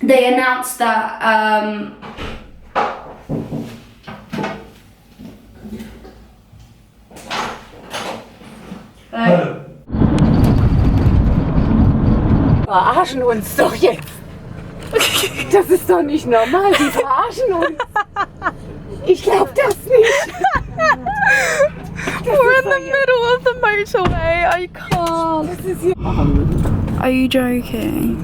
they announced that Verarschen uns doch jetzt. Das ist doch nicht normal, die verarschen uns. Ich glaub das nicht. We're in the middle of the motorway. I can't. Are you joking?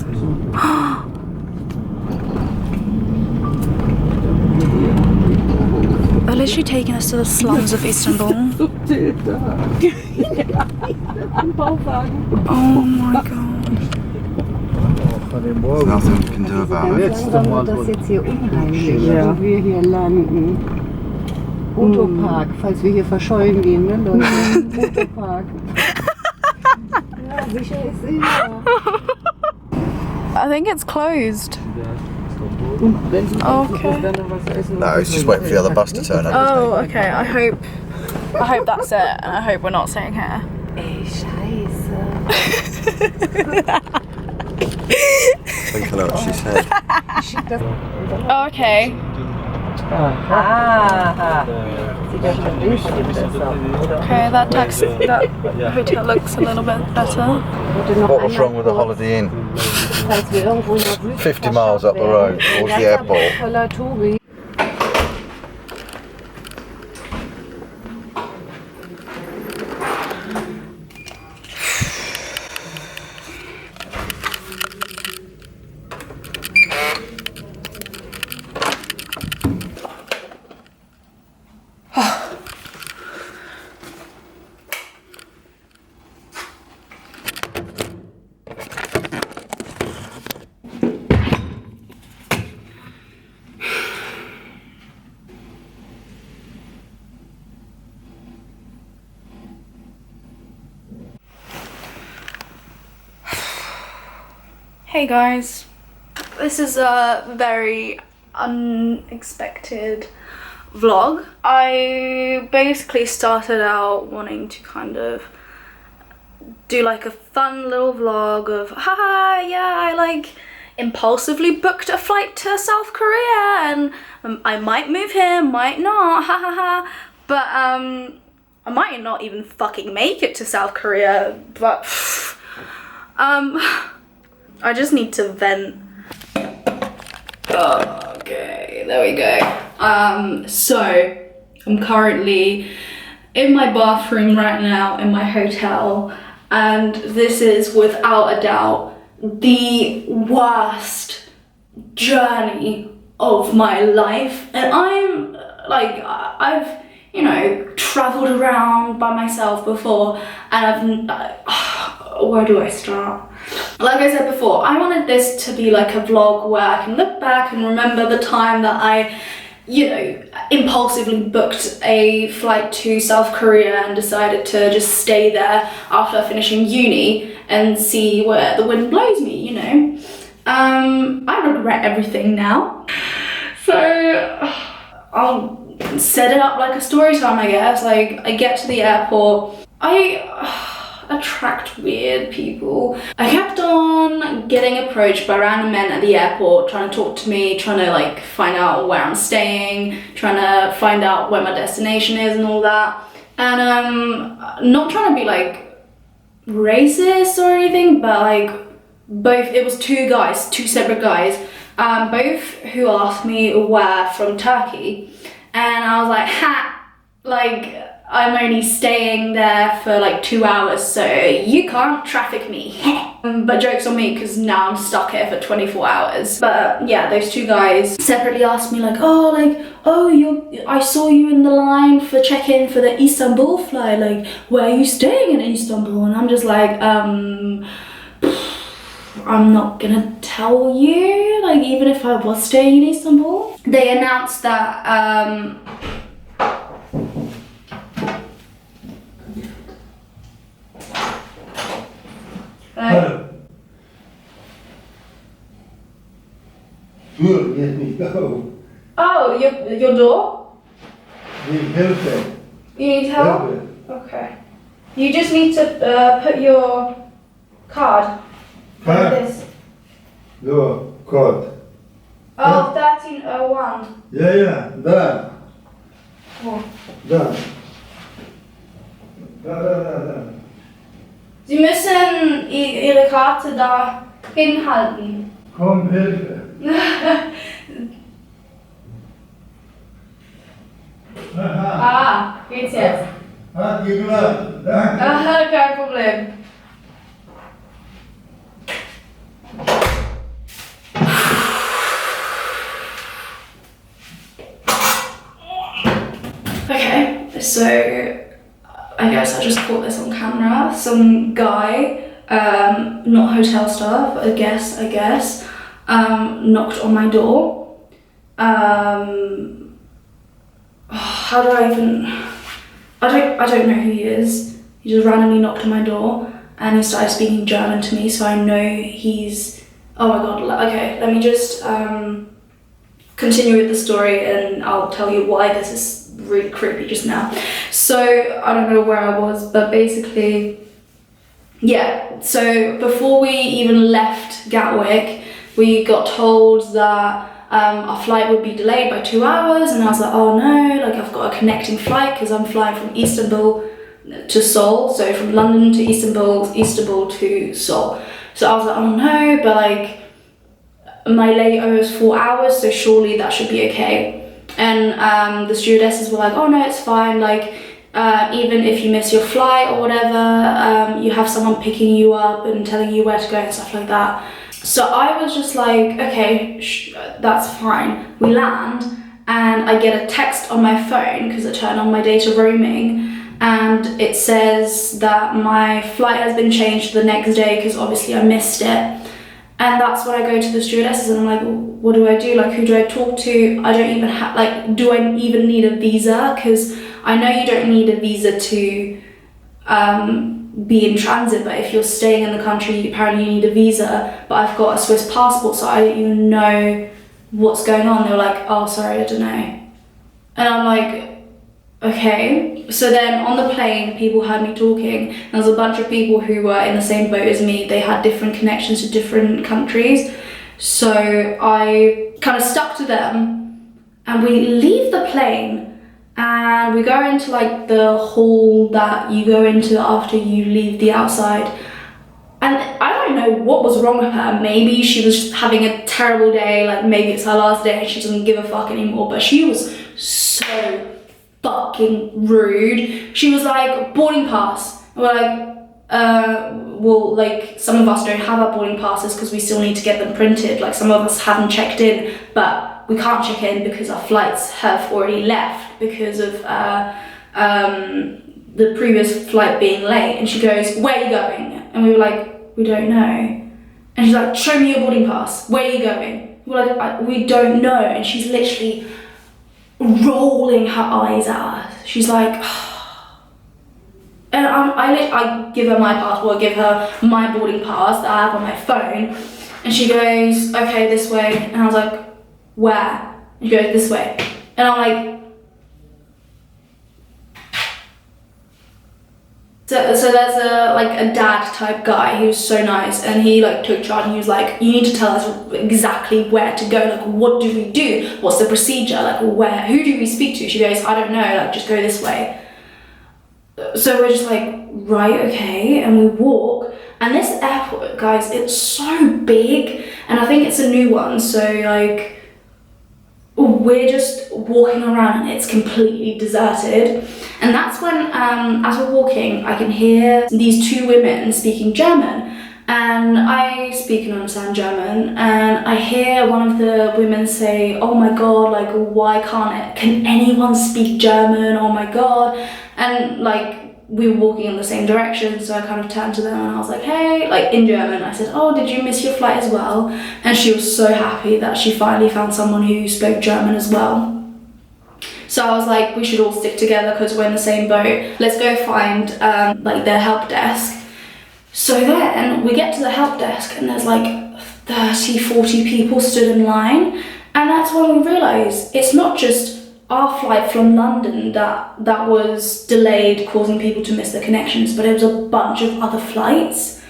They're literally taking us to the slums of Istanbul. Oh my god. There's nothing you can do about it. Das ist jetzt hier unheimlich, wo wir hier landen. Autopark, falls wir hier verschollen gehen, ne Leute? Autopark. Ja, sicher ist sicher. I think it's closed. Okay. No, it's just waiting for the other bus to turn up. Oh, okay. I hope that's it, and I hope we're not staying here. Ey, scheiße. I think I know what she said. Oh, okay. Aha. Sieht ja schon ein bisschen besser, oder? Okay, that hotel looks a little bit better. What was wrong with the Holiday Inn? 50 miles up the road towards the airport. Voller Touri. Hey guys, this is a very unexpected vlog. I basically started out wanting to kind of do like a fun little vlog of haha, yeah, I like impulsively booked a flight to South Korea and I might move here, might not, haha, but I might not even fucking make it to South Korea, but I just need to vent. Okay, there we go. So I'm currently in my bathroom right now in my hotel, and this is without a doubt the worst journey of my life. And I'm like, I've, you know, traveled around by myself before, and where do I start? Like I said before, I wanted this to be like a vlog where I can look back and remember the time that I, you know, impulsively booked a flight to South Korea and decided to just stay there after finishing uni and see where the wind blows me, you know. I regret everything now. So I'll set it up like a story time, I guess. Like, I get to the airport, I attract weird people. I kept on getting approached by random men at the airport trying to talk to me, trying to like find out where I'm staying, trying to find out where my destination is and all that. And not trying to be like racist or anything, but like both, it was two separate guys, both who asked me where from Turkey, and I was like, ha, like I'm only staying there for like 2 hours, so you can't traffic me. But joke's on me, because now I'm stuck here for 24 hours. But yeah, those two guys separately asked me like, I saw you in the line for check-in for the Istanbul flight, like, where are you staying in Istanbul? And I'm just like, I'm not gonna tell you, like, even if I was staying in Istanbul. They announced that, Good, let me go. oh, your door? Need help. You need help? Okay. You just need to put your card. Card? This. No, code. Oh, 1301. Ja, daar. Oh. Daar. Daar. Sie müssen Ihre Karte da hinhalten. Komm, Hilfe. Ah, geht's jetzt? Hat geklappt. Danke. Aha, kein Problem. Okay, so I guess I just caught this on camera. Some guy, not hotel staff, I guess, knocked on my door. How do I even? I don't know who he is. He just randomly knocked on my door and he started speaking German to me, so I know he's. Oh my god. Okay, let me just continue with the story and I'll tell you why this is really creepy just now. So I don't know where I was, but basically, yeah. So before we even left Gatwick, we got told that our flight would be delayed by 2 hours, and I was like, oh no, like I've got a connecting flight because I'm flying from Istanbul to Seoul, so from London to Istanbul to Seoul. So I was like, oh no, but like my layover is 4 hours, so surely that should be okay. And the stewardesses were like, oh no, it's fine, like even if you miss your flight or whatever, you have someone picking you up and telling you where to go and stuff like that. So I was just like, okay, that's fine. We land and I get a text on my phone because I turn on my data roaming, and it says that my flight has been changed to the next day because obviously I missed it. And that's when I go to the stewardesses and I'm like, what do I do? Like, who do I talk to? I don't even have, like, do I even need a visa? Because I know you don't need a visa to be in transit, but if you're staying in the country, apparently you need a visa. But I've got a Swiss passport, so I don't even know what's going on. They were like, oh, sorry, I don't know. And I'm like, okay. So then on the plane, people heard me talking. There was a bunch of people who were in the same boat as me. They had different connections to different countries. So I kind of stuck to them, and we leave the plane and we go into like the hall that you go into after you leave the outside. And I don't know what was wrong with her. Maybe she was just having a terrible day, like maybe it's her last day and she doesn't give a fuck anymore, but she was so fucking rude. She was like, boarding pass. And we're like, well, like some of us don't have our boarding passes because we still need to get them printed. Like some of us haven't checked in, but we can't check in because our flights have already left because of the previous flight being late. And she goes, where are you going? And we were like, we don't know. And she's like, show me your boarding pass. Where are you going? We're like, we don't know. And she's literally rolling her eyes at us. She's like, and I give her my passport, I give her my boarding pass that I have on my phone, and she goes, okay, this way. And I was like, where? And she goes, this way. And I'm like, so there's a dad type guy who's so nice, and he like took charge and he was like, you need to tell us exactly where to go, like what do we do, what's the procedure, like who do we speak to? She goes, I don't know, like just go this way. So we're just like, right, okay, and we walk, and this airport, guys, it's so big, and I think it's a new one, so like we're just walking around and it's completely deserted. And that's when, as we're walking, I can hear these two women speaking German. And I speak and understand German. And I hear one of the women say, oh my God, like, why can anyone speak German? Oh my God. And like, we were walking in the same direction, so I kind of turned to them and I was like, hey, like in German, I said, oh, did you miss your flight as well? And she was so happy that she finally found someone who spoke German as well. So I was like, we should all stick together because we're in the same boat. Let's go find like their help desk. So then we get to the help desk and there's like 30, 40 people stood in line. And that's when we realised it's not just our flight from London that was delayed, causing people to miss their connections, but it was a bunch of other flights.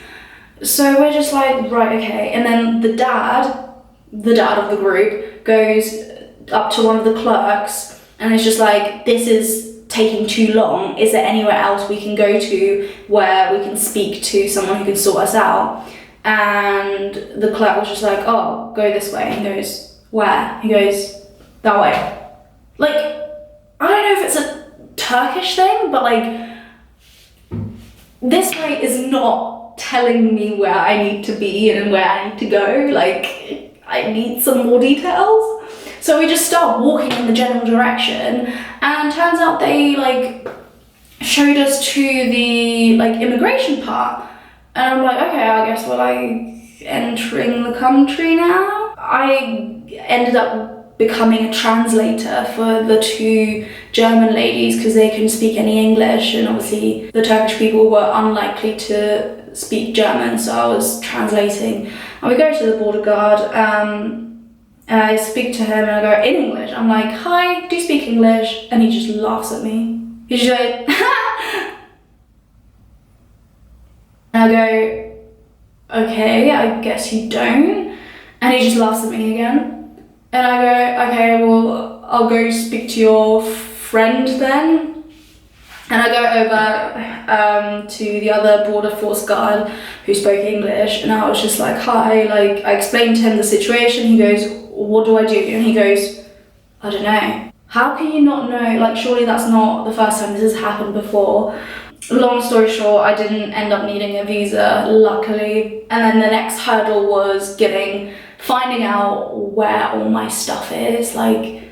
So we're just like, right, okay. And then the dad the dad of the group, goes up to one of the clerks and it's just like, this is taking too long. Is there anywhere else we can go to where we can speak to someone who can sort us out? And the clerk was just like, oh, go this way. And he goes, where? He goes, that way. Like, I don't know if it's a Turkish thing, but like, this way is not telling me where I need to be and where I need to go. Like, I need some more details. So we just start walking in the general direction, and turns out they like showed us to the like immigration part. And I'm like, okay, I guess we're like entering the country now. I ended up becoming a translator for the two German ladies because they couldn't speak any English, and obviously the Turkish people were unlikely to speak German, so I was translating. And we go to the border guard, and I speak to him and I go in English. I'm like, hi, do you speak English? And he just laughs at me. He's just like, and I go, okay, I guess you don't. And he just laughs at me again. And I go, okay, well, I'll go speak to your friend then. And I go over to the other border force guard who spoke English, and I was just like, hi, like, I explained to him the situation. He goes, what do I do? And he goes, I don't know. How can you not know? Like, surely that's not the first time this has happened before. Long story short, I didn't end up needing a visa, luckily. And then the next hurdle was finding out where all my stuff is. Like,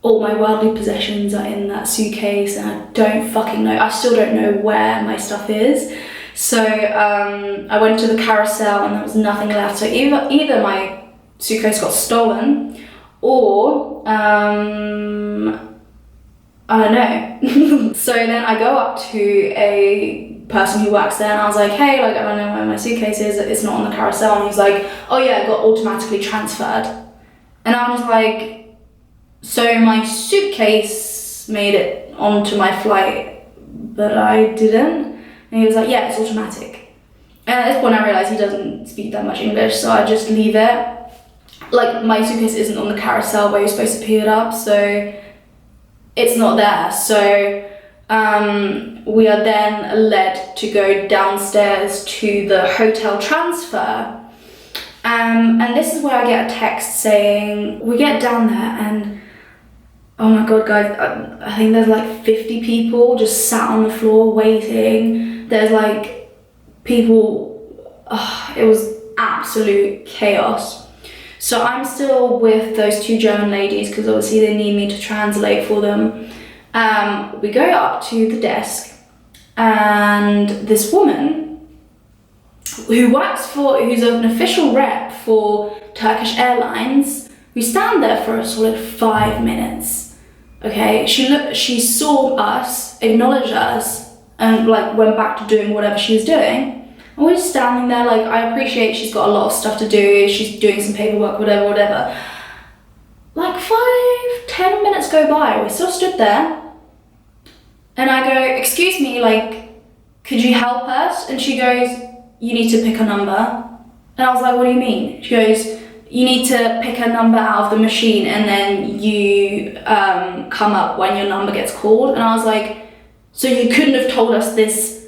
all my worldly possessions are in that suitcase, and I don't fucking know. I still don't know where my stuff is. So I went to the carousel and there was nothing left. So either my suitcase got stolen, or I don't know. So then I go up to a person who works there and I was like, hey, like, I don't know where my suitcase is. It's not on the carousel. And he's like, oh yeah, it got automatically transferred. And I was like, so my suitcase made it onto my flight, but I didn't. And he was like, yeah, it's automatic. And at this point I realized he doesn't speak that much English, so I just leave it. Like, my suitcase isn't on the carousel where you're supposed to pick it up, so it's not there. So we are then led to go downstairs to the hotel transfer. And this is where I get a text saying, we get down there and oh my god, guys, I think there's like 50 people just sat on the floor waiting. There's like people, it was absolute chaos. So I'm still with those two German ladies because obviously they need me to translate for them. We go up to the desk, and this woman who's an official rep for Turkish Airlines, we stand there for a solid 5 minutes. Okay, she saw us, acknowledged us, and like went back to doing whatever she was doing. And we're just standing there, like, I appreciate she's got a lot of stuff to do, she's doing some paperwork, whatever. Like 5-10 minutes go by, we still stood there. And I go, excuse me, like, could you help us? And she goes, you need to pick a number. And I was like, what do you mean? She goes, you need to pick a number out of the machine and then you come up when your number gets called. And I was like, so you couldn't have told us this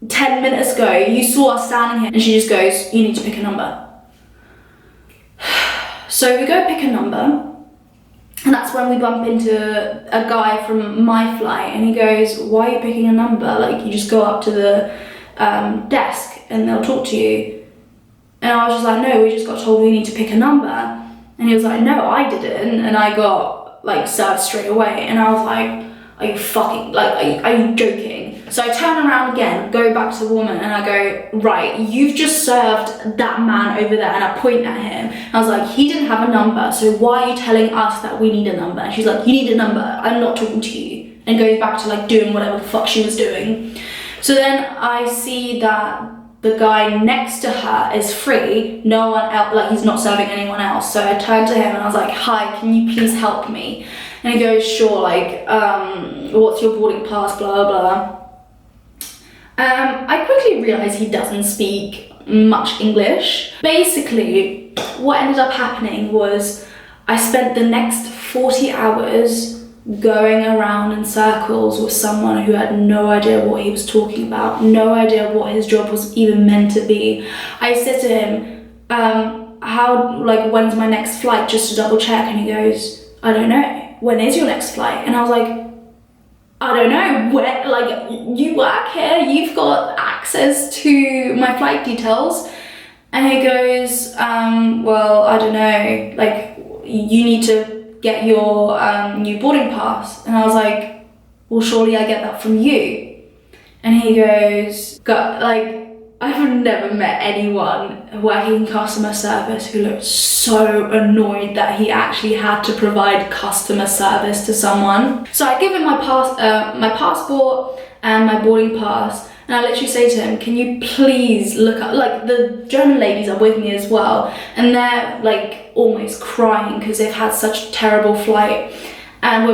10 minutes ago? You saw us standing here. And she just goes, you need to pick a number. So we go pick a number, and that's when we bump into a guy from my flight, and he goes, why are you picking a number? Like, you just go up to the desk and they'll talk to you. And I was just like, no, we just got told we need to pick a number. And he was like, no, I didn't. And I got like served straight away. And I was like, are you fucking, like, are you joking? So I turn around again, go back to the woman, and I go, right, you've just served that man over there. And I point at him. And I was like, he didn't have a number, so why are you telling us that we need a number? And she's like, you need a number, I'm not talking to you. And goes back to like doing whatever the fuck she was doing. So then I see that the guy next to her is free, no one else, like, he's not serving anyone else. So I turned to him and I was like, hi, can you please help me? And he goes, sure, like, what's your boarding pass, blah, blah. I quickly realized he doesn't speak much English. Basically, what ended up happening was I spent the next 40 hours going around in circles with someone who had no idea what he was talking about, no idea what his job was even meant to be. I said to him, when's my next flight, just to double check? And he goes, I don't know. When is your next flight? And I was like, I don't know. Where, like, you work here, you've got access to my flight details. And he goes, well, I don't know, like, you need to get your new boarding pass. And I was like, well, surely I get that from you. And he goes, I've never met anyone working in customer service who looked so annoyed that he actually had to provide customer service to someone. So I give him my passport and my boarding pass, and I literally say to him, can you please look up, like, the German ladies are with me as well, and they're like almost crying because they've had such a terrible flight. And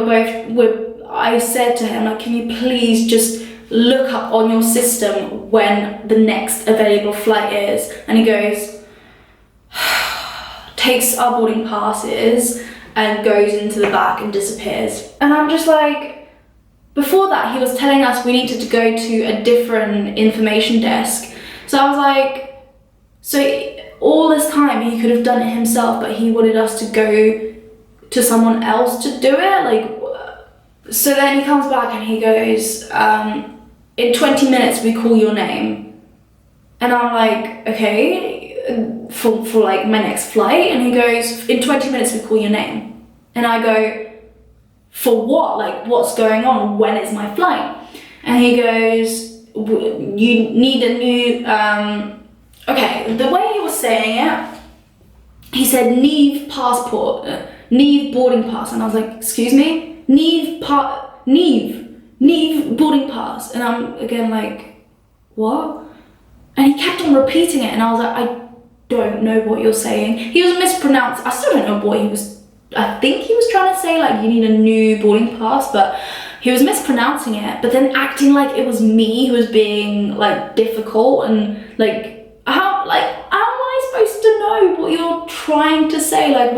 I said to him, like, can you please just look up on your system when the next available flight is? And he goes, takes our boarding passes and goes into the back and disappears. And I'm just like, before that he was telling us we needed to go to a different information desk. So I was like, so all this time he could have done it himself, but he wanted us to go to someone else to do it? Like, so then he comes back and he goes, in 20 minutes we call your name. And I'm like, okay, for like my next flight? And he goes, in 20 minutes we call your name. And I go, for what? Like, what's going on? When is my flight? And he goes, you need a new, okay, the way he was saying it, he said, Neve passport, Neve boarding pass. And I was like, excuse me? Neve boarding pass. And I'm again like, what? And he kept on repeating it, and I was like, I don't know what you're saying. He was mispronounced. I still don't know what he was, I think he was trying to say, like, you need a new boarding pass, but he was mispronouncing it, but then acting like it was me who was being like difficult. And like, how am I supposed to know what you're trying to say? Like,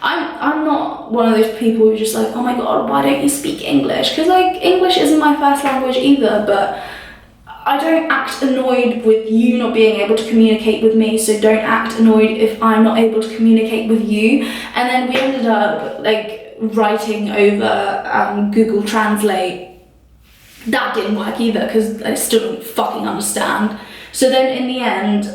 I'm not one of those people who's just like, oh my god, why don't you speak English? Because like, English isn't my first language either, but I don't act annoyed with you not being able to communicate with me, so don't act annoyed if I'm not able to communicate with you. And then we ended up like writing over Google Translate. That didn't work either because I still don't fucking understand. So then in the end,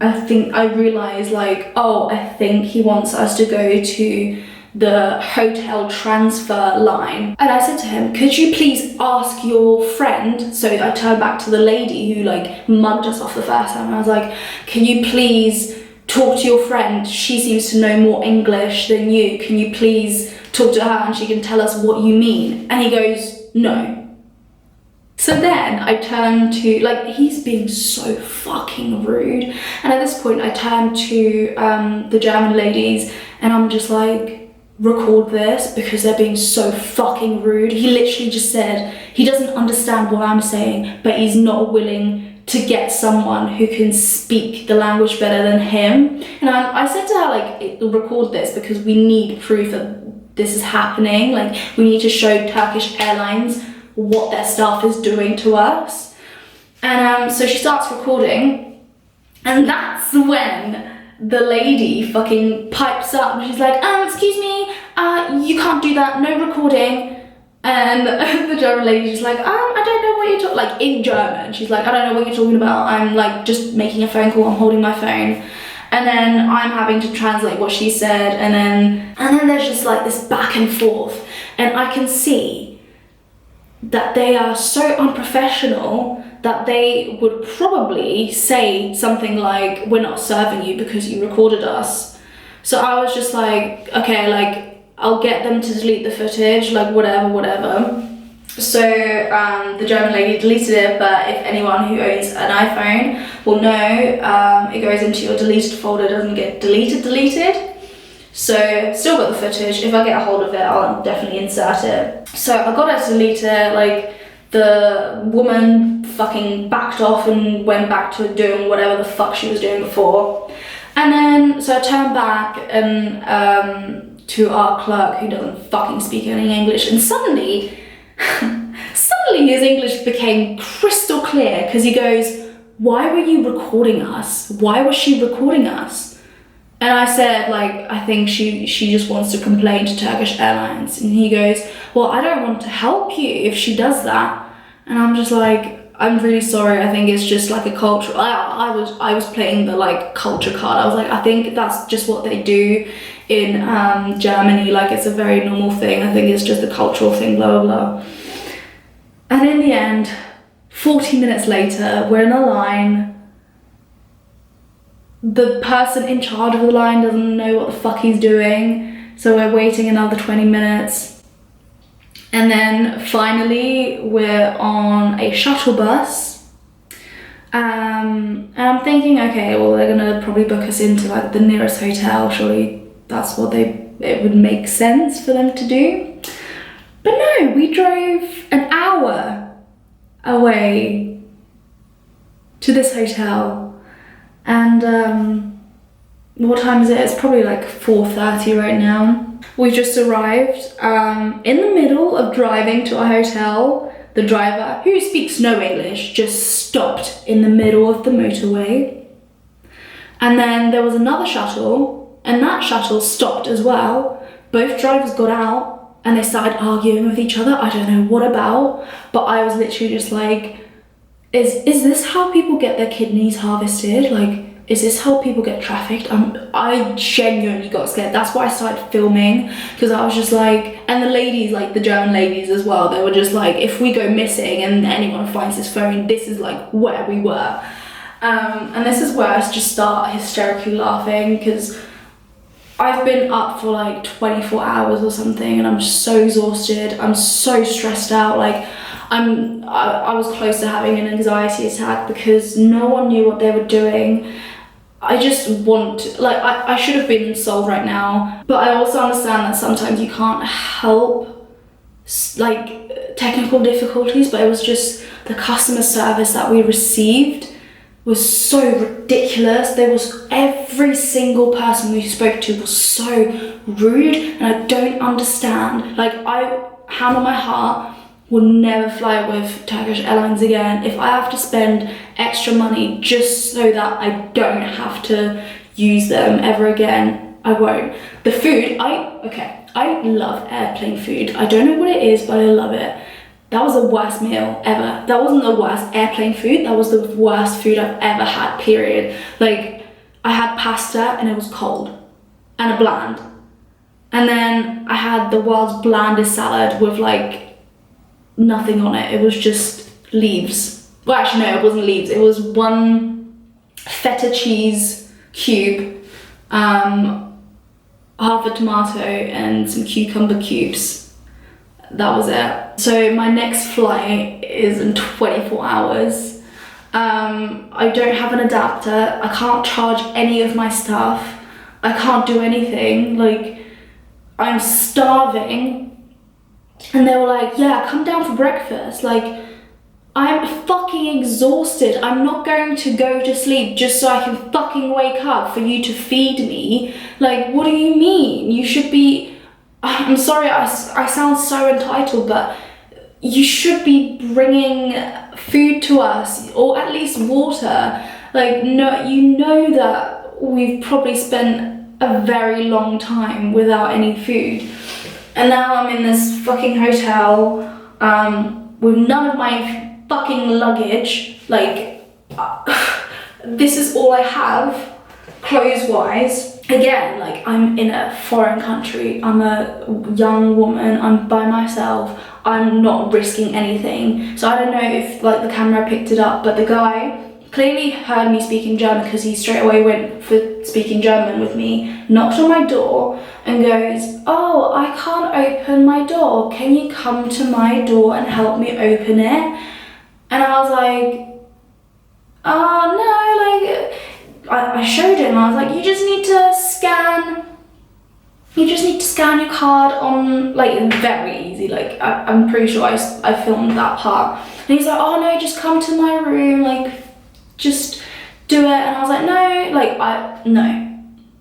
I think I realized like, oh, I think he wants us to go to the hotel transfer line. And I said to him, could you please ask your friend? So I turned back to the lady who like mugged us off the first time. And I was like, can you please talk to your friend? She seems to know more English than you. Can you please talk to her and she can tell us what you mean? And he goes, no. So then I turned to, like, he's being so fucking rude. And at this point I turned to the German ladies and I'm just like, record this because they're being so fucking rude. He literally just said he doesn't understand what I'm saying, but he's not willing to get someone who can speak the language better than him. And I said to her, like, record this because we need proof that this is happening. Like, we need to show Turkish Airlines what their staff is doing to us. And so she starts recording, and that's when the lady fucking pipes up and she's like, excuse me, you can't do that, no recording. And the German lady's like, I don't know what you're talking, like in German, she's like, I don't know what you're talking about, I'm like just making a phone call, I'm holding my phone. And then I'm having to translate what she said, and then there's just like this back and forth, and I can see that they are so unprofessional that they would probably say something like, we're not serving you because you recorded us. So I was just like, okay, like, I'll get them to delete the footage, like whatever. So the German lady deleted it, but if anyone who owns an iPhone will know, it goes into your deleted folder, doesn't get deleted. So still got the footage. If I get a hold of it, I'll definitely insert it. So I got her to delete it. Like, the woman fucking backed off and went back to doing whatever the fuck she was doing before. And then, so I turned back and to our clerk who doesn't fucking speak any English, and suddenly his English became crystal clear because he goes, "Why were you recording us? Why was she recording us?" And I said, like, I think she just wants to complain to Turkish Airlines. And he goes, "Well, I don't want to help you if she does that." And I'm just like, I'm really sorry. I think it's just like a culture. I was playing the like culture card. I was like, I think that's just what they do in Germany. Like, it's a very normal thing. I think it's just a cultural thing, blah, blah, blah. And in the end, 40 minutes later, we're in a line. The person in charge of the line doesn't know what the fuck he's doing. So we're waiting another 20 minutes. And then finally we're on a shuttle bus. And I'm thinking, okay, well, they're gonna probably book us into like the nearest hotel. Surely that's what it would make sense for them to do. But no, we drove an hour away to this hotel. And what time is it? It's probably like 4:30 right now. We just arrived in the middle of driving to a hotel. The driver, who speaks no English, just stopped in the middle of the motorway. And then there was another shuttle, and that shuttle stopped as well. Both drivers got out and they started arguing with each other. I don't know what about, but I was literally just like, is this how people get their kidneys harvested? Like, is this how people get trafficked? I genuinely got scared. That's why I started filming, because I was just like, and the ladies, like the German ladies as well, they were just like, if we go missing and anyone finds this phone, this is like where we were. And this is where I just start hysterically laughing, because I've been up for like 24 hours or something, and I'm so exhausted. I'm so stressed out. Like, I was close to having an anxiety attack because no one knew what they were doing. I just want, like, I should have been solved right now, but I also understand that sometimes you can't help, like, technical difficulties, but it was just the customer service that we received was so ridiculous. Every single person we spoke to was so rude, and I don't understand. Like, hand on my heart, will never fly with Turkish Airlines again. If I have to spend extra money just so that I don't have to use them ever again, I won't. The food, I love airplane food. I don't know what it is, but I love it. That was the worst meal ever. That wasn't the worst airplane food, that was the worst food I've ever had, period. Like, I had pasta and it was cold and a bland. And then I had the world's blandest salad with like nothing on it. It was just leaves. Well, actually no, it wasn't leaves. It was one feta cheese cube, half a tomato and some cucumber cubes. That was it. So my next flight is in 24 hours. I don't have an adapter. I can't charge any of my stuff. I can't do anything. Like, I'm starving. And they were like, yeah, come down for breakfast. Like, I'm fucking exhausted. I'm not going to go to sleep just so I can fucking wake up for you to feed me. Like, what do you mean? You should be, I'm sorry, I sound so entitled, but you should be bringing food to us, or at least water. Like, no, you know that we've probably spent a very long time without any food. And now I'm in this fucking hotel with none of my fucking luggage. Like, this is all I have, clothes-wise. Again, like, I'm in a foreign country. I'm a young woman. I'm by myself. I'm not risking anything. So I don't know if, like, the camera picked it up, but the guy clearly heard me speaking German, because he straight away went for speaking German with me, knocked on my door and goes, "Oh, I can't open my door. Can you come to my door and help me open it?" And I was like, "Oh, no," like, I showed him, I was like, you just need to scan your card on, like, very easy, like, I'm pretty sure I filmed that part. And he's like, "Oh no, just come to my room, like, just do it, and I was like, no, like,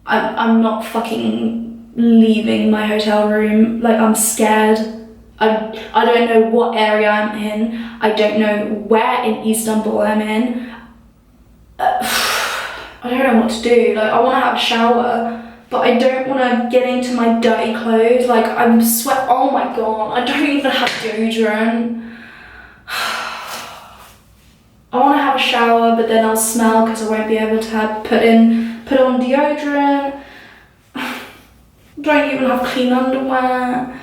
I'm not fucking leaving my hotel room. Like, I'm scared. I don't know what area I'm in. I don't know where in Istanbul I'm in. I don't know what to do. Like, I want to have a shower, but I don't want to get into my dirty clothes. Like, I'm sweat. Oh my god, I don't even have deodorant. I want to have a shower, but then I'll smell because I won't be able to put on deodorant. Don't even have clean underwear.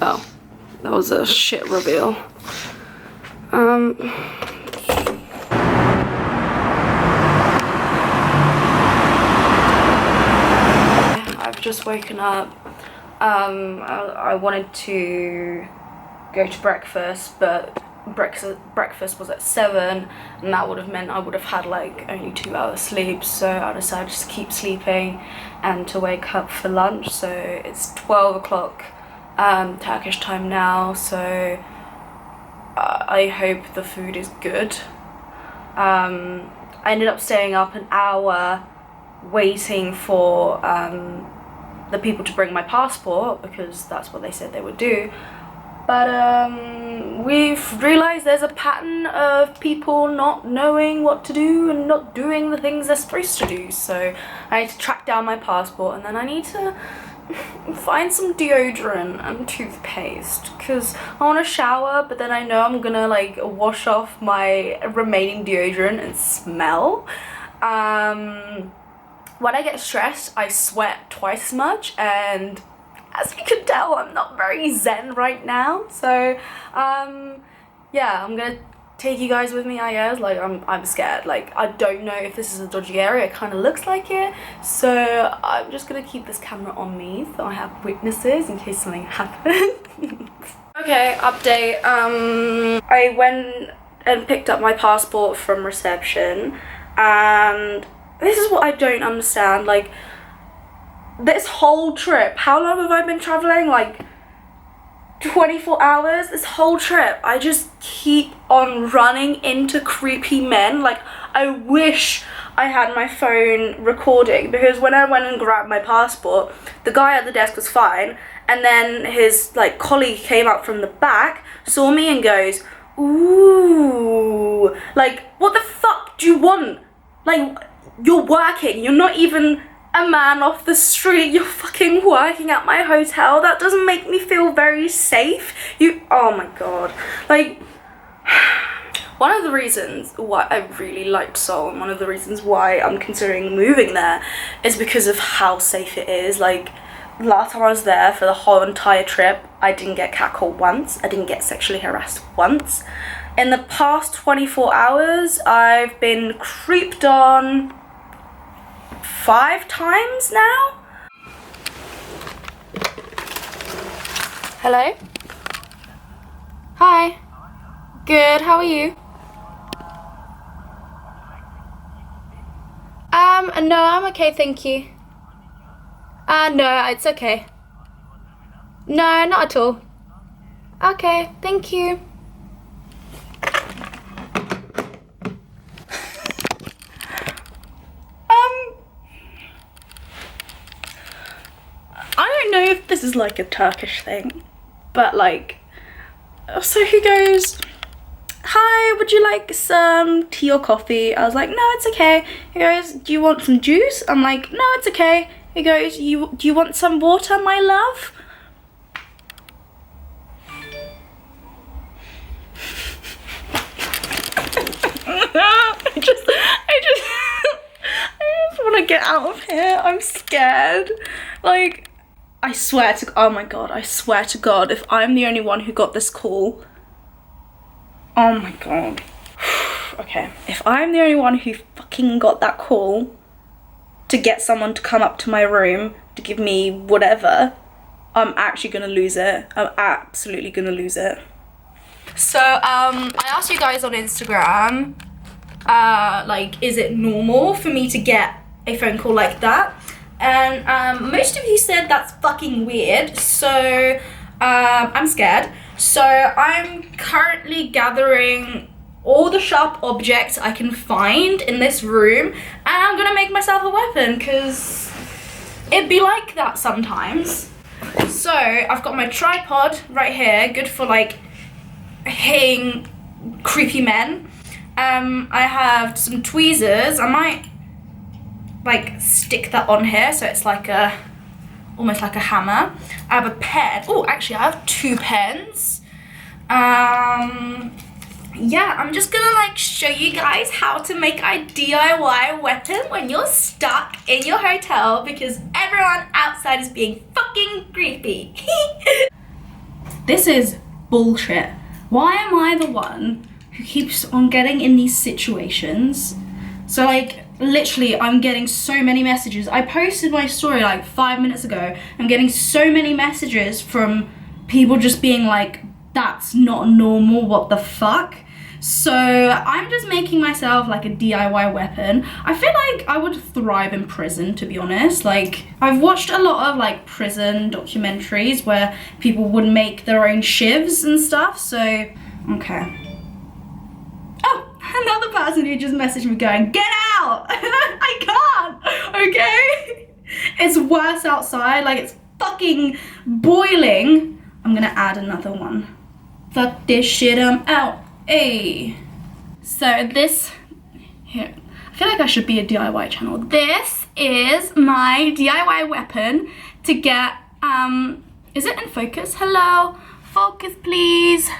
Oh, that was a shit reveal. I've just woken up. I wanted to go to breakfast, but breakfast was at 7, and that would have meant I would have had like only 2 hours sleep, so I decided to keep sleeping and to wake up for lunch. So it's 12 o'clock Turkish time now, so I hope the food is good. I ended up staying up an hour waiting for the people to bring my passport, because that's what they said they would do. But we've realised there's a pattern of people not knowing what to do and not doing the things they're supposed to do. So I need to track down my passport, and then I need to find some deodorant and toothpaste, because I want to shower, but then I know I'm gonna like wash off my remaining deodorant and smell. When I get stressed, I sweat twice as much, and as you can tell, I'm not very zen right now. So yeah, I'm gonna take you guys with me, I guess. Like, I'm scared. Like, I don't know if this is a dodgy area. It kind of looks like it, so I'm just gonna keep this camera on me so I have witnesses in case something happens. Okay, update. I went and picked up my passport from reception, and this is what I don't understand. Like, this whole trip, how long have I been traveling? Like 24 hours? This whole trip, I just keep on running into creepy men. Like, I wish I had my phone recording, because when I went and grabbed my passport, the guy at the desk was fine, and then his like colleague came up from the back, saw me and goes, ooh, like, what the fuck do you want? Like, you're working, you're not even a man off the street, you're fucking working at my hotel. That doesn't make me feel very safe. Oh my god. Like, one of the reasons why I really liked Seoul, and one of the reasons why I'm considering moving there, is because of how safe it is. Like, last time I was there for the whole entire trip, I didn't get catcalled once, I didn't get sexually harassed once. In the past 24 hours, I've been creeped on 5 times now. Hello? Hi. Good, how are you? No, I'm okay, thank you. No, it's okay. No, not at all. Okay, thank you. I don't know if this is like a Turkish thing, but like, so he goes, hi, would you like some tea or coffee? I was like, no, it's okay. He goes, do you want some juice? I'm like, no, it's okay. He goes, do you want some water, my love? I just want to get out of here. I'm scared. Like, I swear to, oh my god, I swear to god, if I'm the only one who got this call, oh my god. Okay, if I'm the only one who fucking got that call to get someone to come up to my room to give me whatever, I'm actually gonna lose it. I'm absolutely gonna lose it. So, I asked you guys on Instagram like, is it normal for me to get a phone call like that? And most of you said that's fucking weird, so I'm scared. So I'm currently gathering all the sharp objects I can find in this room, and I'm gonna make myself a weapon, because it'd be like that sometimes. So I've got my tripod right here, good for like hitting creepy men. I have some tweezers. I might like stick that on here so it's like almost like a hammer. I have a pen. Oh, actually I have 2 pens. Yeah, I'm just gonna like show you guys how to make a DIY weapon when you're stuck in your hotel because everyone outside is being fucking creepy. This is bullshit. Why am I the one who keeps on getting in these situations? So like, literally, I'm getting so many messages. I posted my story like 5 minutes ago. I'm getting so many messages from people just being like, that's not normal, what the fuck? So I'm just making myself like a DIY weapon. I feel like I would thrive in prison, to be honest. Like, I've watched a lot of like prison documentaries where people would make their own shivs and stuff, so, okay. Oh, another person who just messaged me going, get out! I can't, okay? It's worse outside, like it's fucking boiling. I'm gonna add another one. Fuck this shit, I'm out. Hey. So this, here, I feel like I should be a DIY channel. This is my DIY weapon to get, is it in focus? Hello, focus please.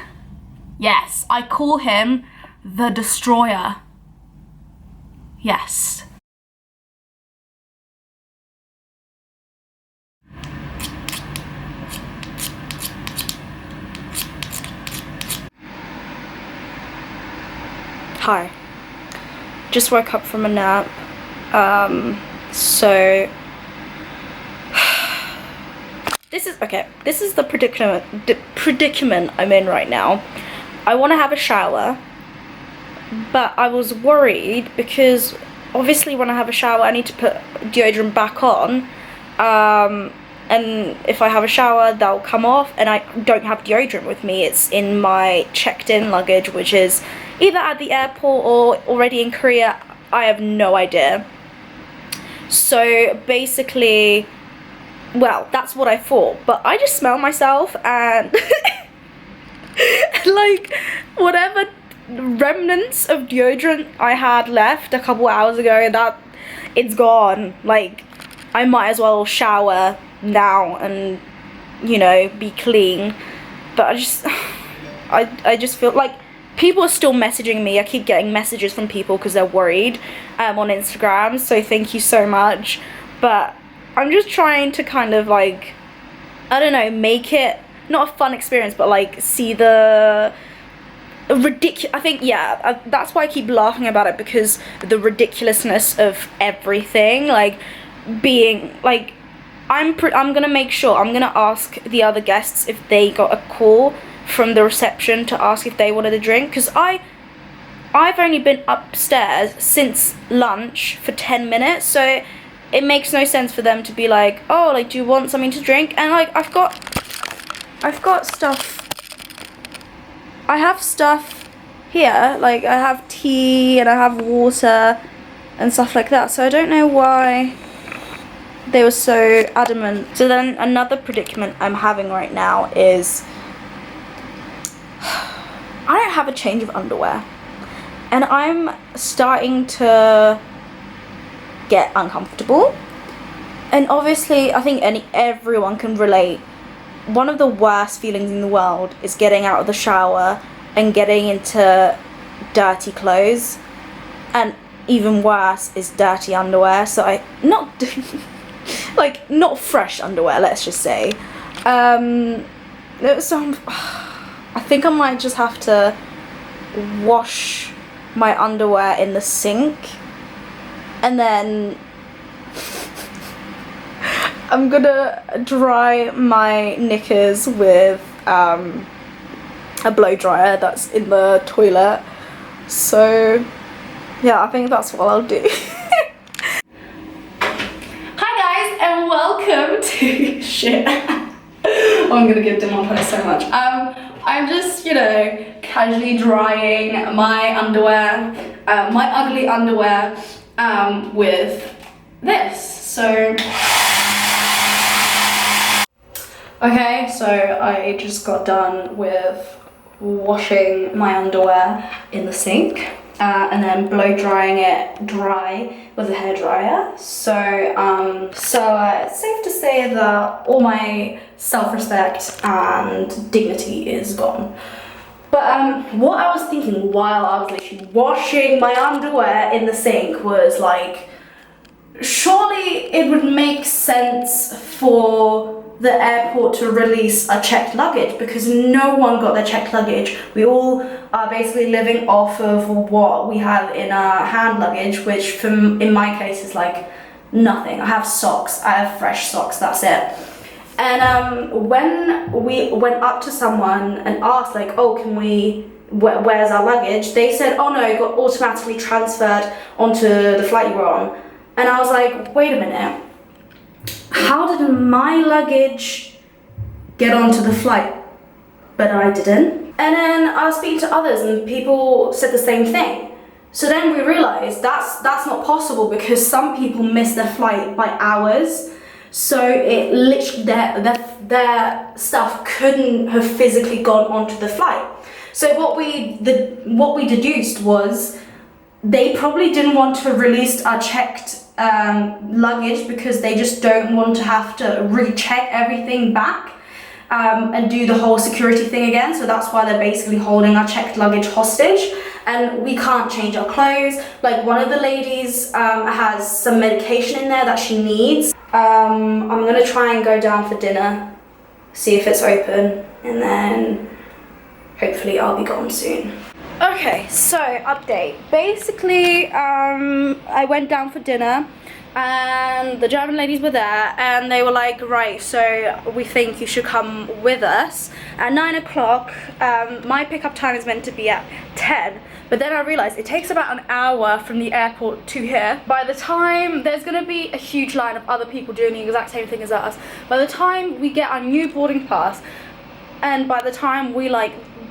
Yes, I call him the Destroyer. Yes. Hi. Just woke up from a nap. So this is the predicament I'm in right now. I want to have a shower, but I was worried because obviously when I have a shower I need to put deodorant back on, and if I have a shower that'll come off, and I don't have deodorant with me. It's in my checked in luggage, which is either at the airport or already in Korea. I have no idea. So basically, well, that's what I thought, but I just smell myself and like whatever remnants of deodorant I had left a couple hours ago, that it's gone. Like, I might as well shower now and, you know, be clean. But I just feel like people are still messaging me. I keep getting messages from people because they're worried on Instagram, so thank you so much. But I'm just trying to kind of like, I don't know, make it not a fun experience, but like see the ridiculous. I think, yeah, that's why I keep laughing about it, because the ridiculousness of everything, like being like, I'm gonna make sure, I'm gonna ask the other guests if they got a call from the reception to ask if they wanted a drink, because I've only been upstairs since lunch for 10 minutes, so it makes no sense for them to be like, oh, like, do you want something to drink? And like, I've got stuff, I have stuff here, like I have tea and I have water and stuff like that, so I don't know why they were so adamant. So then another predicament I'm having right now is I don't have a change of underwear, and I'm starting to get uncomfortable. And obviously I think everyone can relate. One of the worst feelings in the world is getting out of the shower and getting into dirty clothes, and even worse is dirty underwear. So not fresh underwear, let's just say. So I think I might just have to wash my underwear in the sink, and then I'm gonna dry my knickers with a blow dryer that's in the toilet. So Yeah, I think that's what I'll do. Hi guys, and welcome to shit. I'm gonna give Dimon her so much. I'm just, you know, casually drying my underwear, my ugly underwear, with this. So, okay, so I just got done with washing my underwear in the sink. And then blow drying it dry with a hairdryer. So it's safe to say that all my self-respect and dignity is gone. But what I was thinking while I was literally washing my underwear in the sink was like, surely it would make sense for the airport to release a checked luggage, because no one got their checked luggage. We all are basically living off of what we have in our hand luggage, which in my case is like nothing. I have socks, I have fresh socks, that's it. And when we went up to someone and asked like, oh, can we, where's our luggage? They said, oh no, it got automatically transferred onto the flight you were on. And I was like, wait a minute. How did my luggage get onto the flight, but I didn't? And then I was speaking to others and people said the same thing. So then we realized that's not possible, because some people missed their flight by hours. So it literally, their stuff couldn't have physically gone onto the flight. So what we deduced was they probably didn't want to release our checked luggage, because they just don't want to have to recheck everything back and do the whole security thing again. So that's why they're basically holding our checked luggage hostage, and we can't change our clothes. Like, one of the ladies has some medication in there that she needs. I'm gonna try and go down for dinner, see if it's open, and then hopefully I'll be gone soon. Okay, so update. Basically, I went down for dinner and the German ladies were there and they were like, right, so we think you should come with us at 9 o'clock. My pickup time is meant to be at 10, but then I realized it takes about an hour from the airport to here. By the time, there's gonna be a huge line of other people doing the exact same thing as us. By the time we get our new boarding pass, and by the time we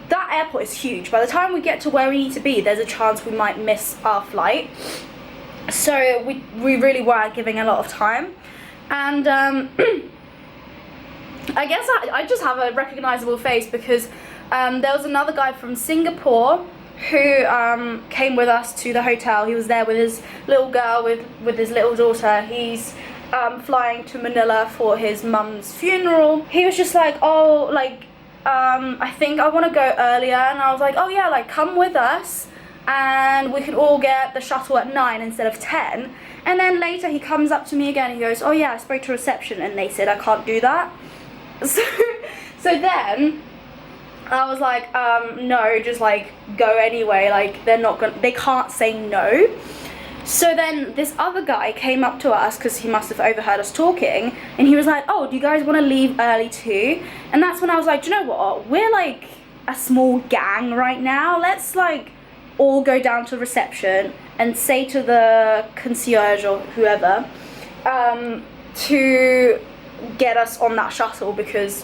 that airport is huge. By the time we get to where we need to be, there's a chance we might miss our flight. So we really weren't giving a lot of time. And I guess I just have a recognizable face, because there was another guy from Singapore who came with us to the hotel. He was there with his little girl, with his little daughter. He's flying to Manila for his mum's funeral. He was just like, oh, like, I think I want to go earlier, and I was like, oh yeah, like, come with us and we could all get the shuttle at 9 instead of 10. And then later he comes up to me again and he goes, oh yeah, I spoke to reception and they said I can't do that. So then I was like, no, just like go anyway, like they can't say no. So then this other guy came up to us, because he must have overheard us talking, and he was like, oh, do you guys want to leave early too? And that's when I was like, do you know what, we're like a small gang right now, let's like all go down to reception and say to the concierge or whoever to get us on that shuttle, because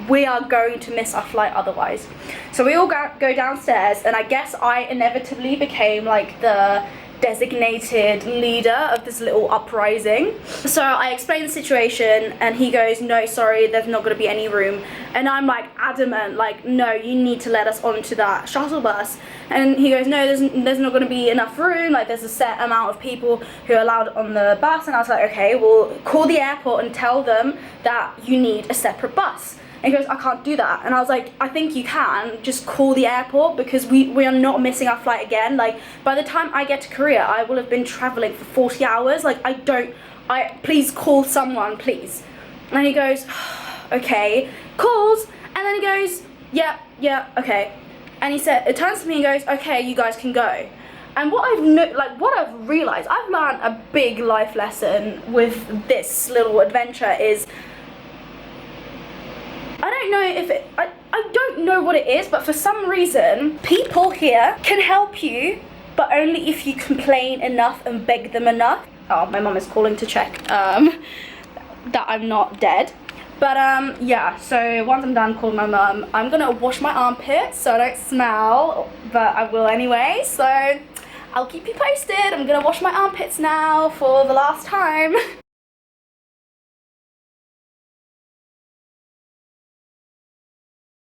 we are going to miss our flight otherwise. So we all go downstairs, and I guess I inevitably became like the designated leader of this little uprising. So I explained the situation and he goes, no, sorry, there's not going to be any room. And I'm like adamant, like, no, you need to let us onto that shuttle bus. And he goes, no, there's not going to be enough room, like there's a set amount of people who are allowed on the bus. And I was like, okay, well, call the airport and tell them that you need a separate bus. And he goes, I can't do that. And I was like, I think you can, just call the airport, because we are not missing our flight again. Like, by the time I get to Korea, I will have been traveling for 40 hours. Like, please call someone, please. And he goes, okay, calls. And then he goes, yeah, okay. And he said, it turns to me and goes, okay, you guys can go. And what I've realized, I've learned a big life lesson with this little adventure is, I don't know if I don't know what it is, but for some reason, people here can help you but only if you complain enough and beg them enough. Oh, my mum is calling to check that I'm not dead. But yeah, so once I'm done calling my mum, I'm gonna wash my armpits so I don't smell, but I will anyway, so I'll keep you posted. I'm gonna wash my armpits now for the last time.